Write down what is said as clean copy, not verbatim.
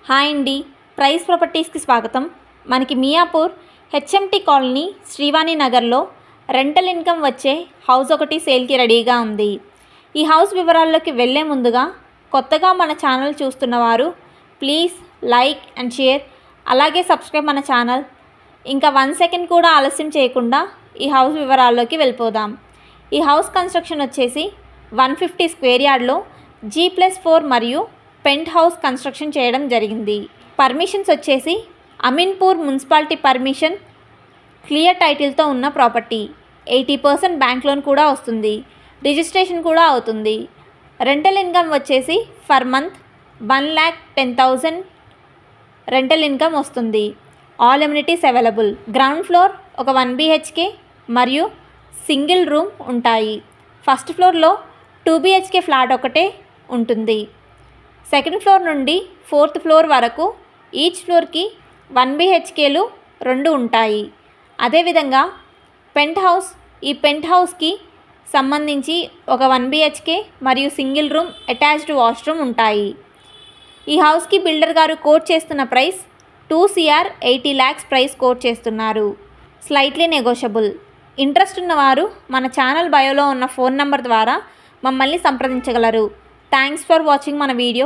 Hi అండి, price ప్రాపర్టీస్కి స్వాగతం. మనకి మియాపూర్ హెచ్ఎంటీ కాలనీ శ్రీవాణి నగర్లో రెంటల్ ఇన్కమ్ వచ్చే హౌస్ ఒకటి సేల్కి రెడీగా ఉంది. ఈ హౌస్ వివరాల్లోకి వెళ్ళే ముందుగా కొత్తగా మన ఛానల్ చూస్తున్నవారు ప్లీజ్ లైక్ అండ్ షేర్, అలాగే సబ్స్క్రైబ్ మన ఛానల్. ఇంకా 1 సెకండ్ కూడా ఆలస్యం చేయకుండా ఈ హౌస్ వివరాల్లోకి వెళ్ళిపోదాం. ఈ హౌస్ కన్స్ట్రక్షన్ వచ్చేసి 150 స్క్వేర్ యార్డ్లో G+4 మరియు పెంట్ హౌస్ కన్స్ట్రక్షన్ చేయడం జరిగింది. పర్మిషన్స్ వచ్చేసి అమీన్పూర్ మున్సిపాలిటీ పర్మిషన్, క్లియర్ టైటిల్తో ఉన్న ప్రాపర్టీ. 80% బ్యాంక్ లోన్ కూడా వస్తుంది, రిజిస్ట్రేషన్ కూడా అవుతుంది. రెంటల్ ఇన్కమ్ వచ్చేసి ఫర్ మంత్ 1,10,000 రెంటల్ ఇన్కమ్ వస్తుంది. All amenities available. Ground floor ఒక 1 BHK మరియు సింగిల్ రూమ్ ఉంటాయి. ఫస్ట్ ఫ్లోర్లో 2 BHK ఫ్లాట్ ఒకటే ఉంటుంది. సెకండ్ ఫ్లోర్ నుండి 4th ఫ్లోర్ వరకు ఈచ్ ఫ్లోర్కి 1 BHKలు 2 ఉంటాయి. అదేవిధంగా పెంట్ హౌస్, ఈ పెంట్ హౌస్కి సంబంధించి ఒక 1 BHK మరియు సింగిల్ రూమ్, అటాచ్డ్ వాష్రూమ్ ఉంటాయి. ఈ హౌస్కి బిల్డర్ గారు కోట్ చేస్తున్న price 2 CR 80 lakhs price quote చేస్తున్నారు. Slightly negotiable. ఇంట్రెస్ట్ ఉన్నవారు మన ఛానల్ బయోలో ఉన్న ఫోన్ నంబర్ ద్వారా మమ్మల్ని సంప్రదించగలరు. థ్యాంక్స్ ఫర్ వాచింగ్ మన వీడియో.